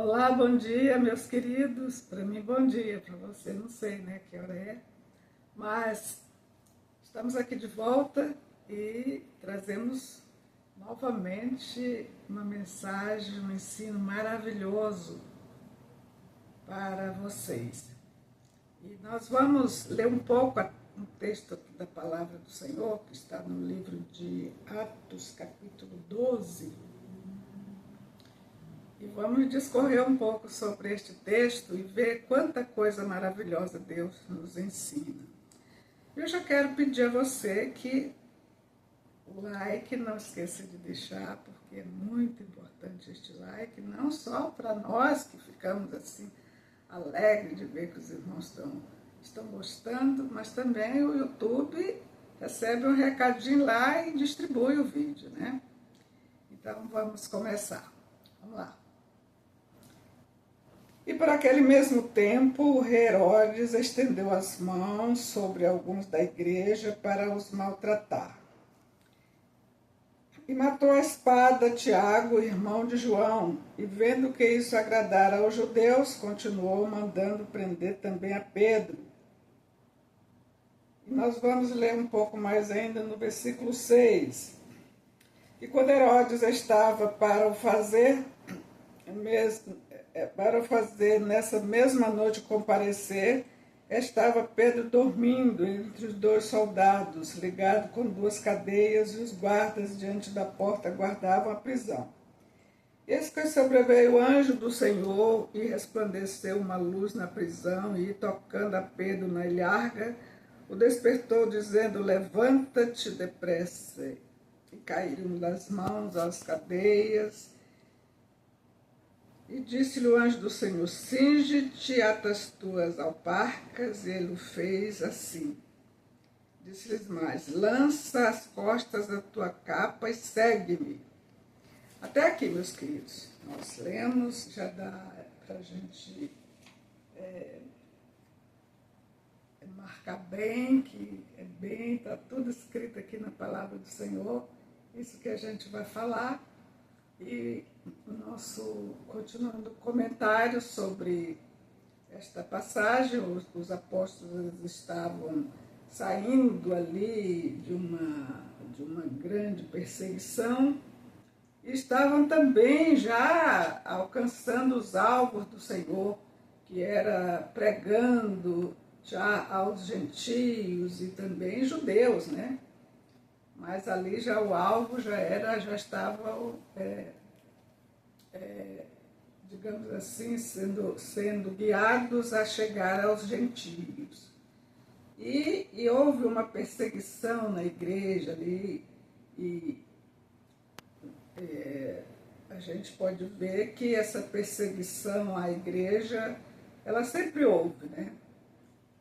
Olá, bom dia, meus queridos. Para mim, bom dia. Para você, não sei, né, que hora é. Mas estamos aqui de volta e trazemos novamente uma mensagem, um ensino maravilhoso para vocês. E nós vamos ler um pouco um texto aqui da Palavra do Senhor, que está no livro de Atos, capítulo 12. E vamos discorrer um pouco sobre este texto e ver quanta coisa maravilhosa Deus nos ensina. Eu já quero pedir a você que o like, não esqueça de deixar, porque é muito importante este like, não só para nós que ficamos assim alegres de ver que os irmãos estão gostando, mas também o YouTube recebe um recadinho lá e distribui o vídeo, né? Então vamos começar. Vamos lá. E por aquele mesmo tempo, o rei Herodes estendeu as mãos sobre alguns da igreja para os maltratar. E matou a espada Tiago, irmão de João, e vendo que isso agradara aos judeus, continuou mandando prender também a Pedro. E nós vamos ler um pouco mais ainda no versículo 6. E quando Herodes estava para fazer nessa mesma noite comparecer, estava Pedro dormindo entre os dois soldados, ligado com duas cadeias, e os guardas diante da porta guardavam a prisão. Eis que sobreveio o anjo do Senhor e resplandeceu uma luz na prisão, e tocando a Pedro na ilharga, o despertou, dizendo: levanta-te depressa. E caíram das mãos as cadeias. E disse-lhe o anjo do Senhor: cinge-te, ata as tuas alparcas. E ele o fez assim. Disse-lhes mais: lança as costas da tua capa e segue-me. Até aqui, meus queridos, nós lemos, já dá para a gente marcar bem, que é bem, está tudo escrito aqui na palavra do Senhor, isso que a gente vai falar. E o nosso, continuando o comentário sobre esta passagem, os apóstolos estavam saindo ali de uma grande perseguição, e estavam também já alcançando os alvos do Senhor, que era pregando já aos gentios e também judeus, né? Mas ali já o alvo já estava, digamos assim, sendo guiados a chegar aos gentios. E houve uma perseguição na igreja ali, e a gente pode ver que essa perseguição à igreja, ela sempre houve, né?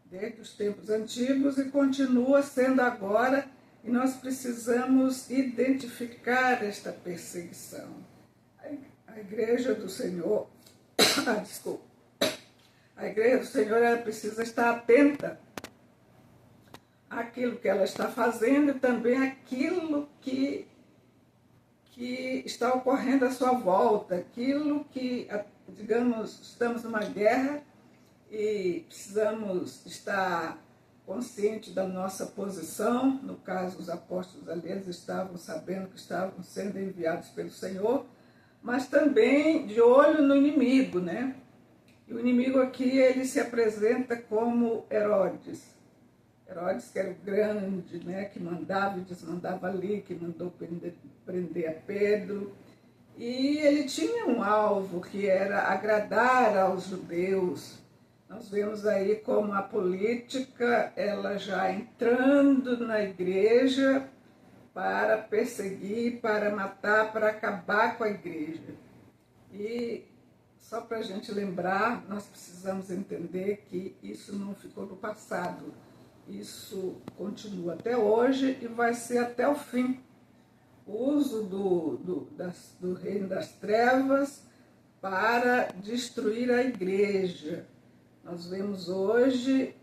Desde os tempos antigos, e continua sendo agora. E nós precisamos identificar esta perseguição. A igreja do Senhor, desculpa, a igreja do Senhor, ela precisa estar atenta àquilo que ela está fazendo e também àquilo que está ocorrendo à sua volta, aquilo que, digamos, estamos numa guerra e precisamos estar consciente da nossa posição. No caso, os apóstolos ali, eles estavam sabendo que estavam sendo enviados pelo Senhor, mas também de olho no inimigo, né? E o inimigo aqui, ele se apresenta como Herodes. Herodes, que era o grande, né, que mandava e desmandava ali, que mandou prender a Pedro. E ele tinha um alvo, que era agradar aos judeus. Nós vemos aí como a política, ela já entrando na igreja para perseguir, para matar, para acabar com a igreja. E só para a gente lembrar, nós precisamos entender que isso não ficou no passado. Isso continua até hoje e vai ser até o fim. O uso do reino das trevas para destruir a igreja. Nós vemos hoje,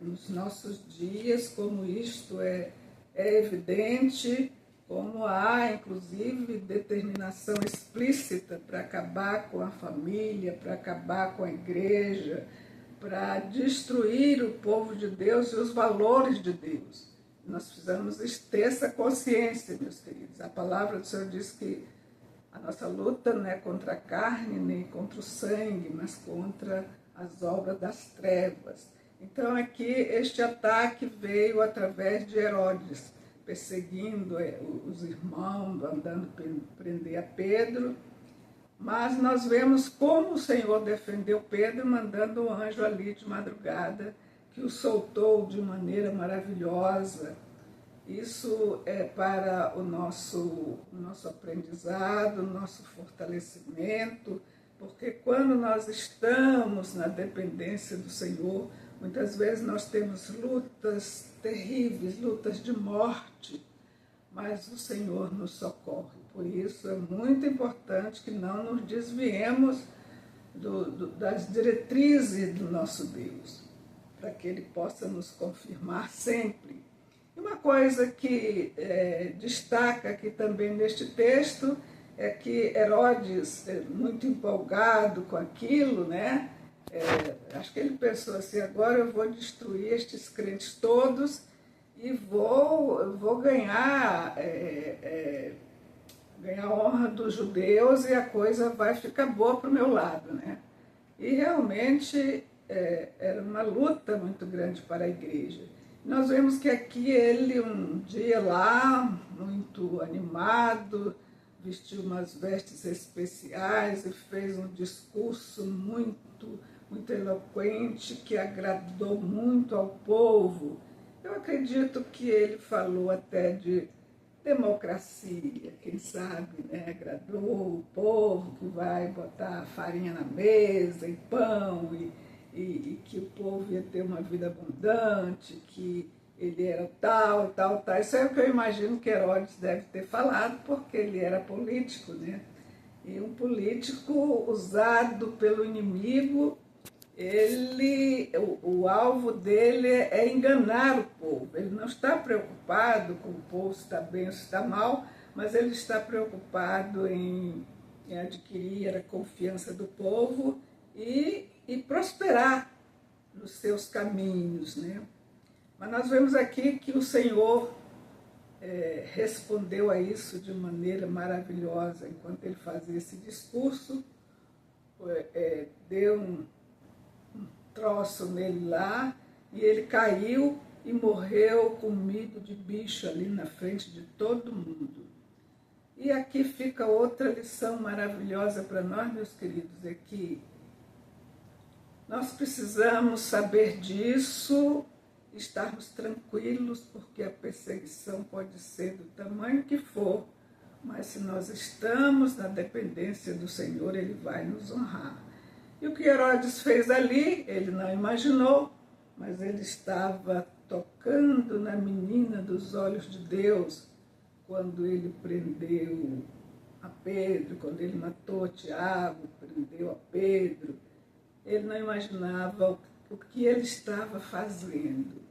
nos nossos dias, como isto é evidente, como há, inclusive, determinação explícita para acabar com a família, para acabar com a igreja, para destruir o povo de Deus e os valores de Deus. Nós precisamos ter essa consciência, meus queridos. A palavra do Senhor diz que a nossa luta não é contra a carne, nem contra o sangue, mas contra as obras das trevas. Então aqui este ataque veio através de Herodes, perseguindo os irmãos, mandando prender a Pedro. Mas nós vemos como o Senhor defendeu Pedro, mandando um anjo ali de madrugada, que o soltou de maneira maravilhosa. Isso é para o nosso aprendizado, nosso fortalecimento, porque quando nós estamos na dependência do Senhor, muitas vezes nós temos lutas terríveis, lutas de morte, mas o Senhor nos socorre. Por isso é muito importante que não nos desviemos das diretrizes do nosso Deus, para que Ele possa nos confirmar sempre. E uma coisa que destaca aqui também neste texto é que Herodes, muito empolgado com aquilo, né? Acho que ele pensou assim, agora eu vou destruir estes crentes todos e vou ganhar a honra dos judeus e a coisa vai ficar boa para o meu lado, né? E realmente era uma luta muito grande para a igreja. Nós vemos que aqui ele, um dia lá, muito animado, vestiu umas vestes especiais e fez um discurso muito eloquente que agradou muito ao povo. Eu acredito que ele falou até de democracia, quem sabe, né? Agradou o povo que vai botar farinha na mesa e pão e que o povo ia ter uma vida abundante, que ele era tal. Isso é o que eu imagino que Herodes deve ter falado, porque ele era político, né? E um político usado pelo inimigo, o alvo dele é enganar o povo. Ele não está preocupado com o povo se está bem ou se está mal, mas ele está preocupado em adquirir a confiança do povo e prosperar nos seus caminhos, né? Mas nós vemos aqui que o Senhor respondeu a isso de maneira maravilhosa. Enquanto ele fazia esse discurso, deu um troço nele lá e ele caiu e morreu comido de bicho ali na frente de todo mundo. E aqui fica outra lição maravilhosa para nós, meus queridos, é que nós precisamos saber disso, estarmos tranquilos, porque a perseguição pode ser do tamanho que for, mas se nós estamos na dependência do Senhor, Ele vai nos honrar. E o que Herodes fez ali, ele não imaginou, mas ele estava tocando na menina dos olhos de Deus, quando ele prendeu a Pedro, quando ele matou Tiago, prendeu a Pedro. Ele não imaginava o que ele estava fazendo.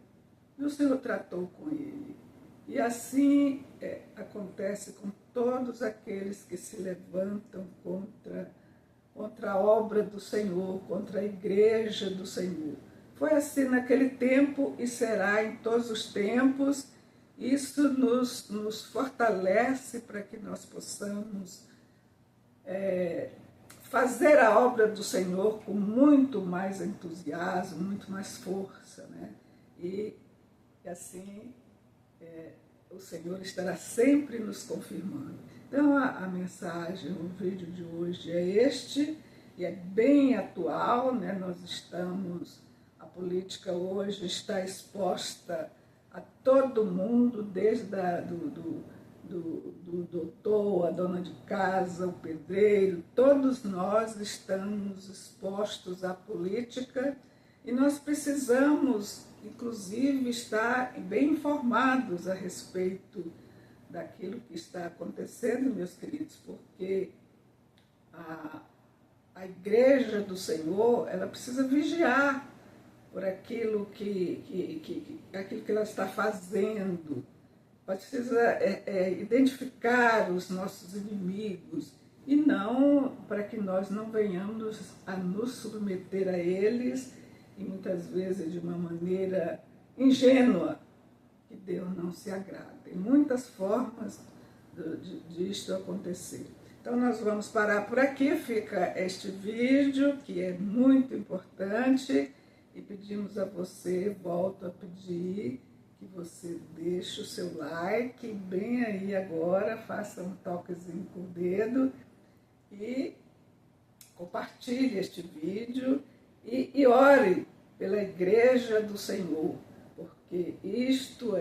E o Senhor tratou com ele. E assim acontece com todos aqueles que se levantam contra a obra do Senhor, contra a igreja do Senhor. Foi assim naquele tempo e será em todos os tempos. Isso nos fortalece para que nós possamos fazer a obra do Senhor com muito mais entusiasmo, muito mais força, né? E assim o Senhor estará sempre nos confirmando. Então a mensagem, o vídeo de hoje é este, e é bem atual, né? A política hoje está exposta a todo mundo, desde do doutor, a dona de casa, o pedreiro, todos nós estamos expostos à política e nós precisamos, inclusive, estar bem informados a respeito daquilo que está acontecendo, meus queridos, porque a igreja do Senhor, ela precisa vigiar por aquilo que ela está fazendo, precisa identificar os nossos inimigos e não para que nós não venhamos a nos submeter a eles e muitas vezes de uma maneira ingênua, que Deus não se agrada. Tem muitas formas disto acontecer. Então nós vamos parar por aqui, fica este vídeo que é muito importante e pedimos a você, volto a pedir que você deixe o seu like bem aí agora, faça um toquezinho com o dedo e compartilhe este vídeo e ore pela Igreja do Senhor, porque isto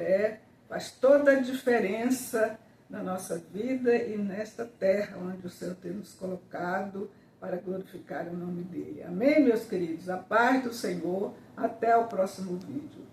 faz toda a diferença na nossa vida e nesta terra onde o Senhor tem nos colocado para glorificar o nome dele. Amém, meus queridos? A paz do Senhor. Até o próximo vídeo.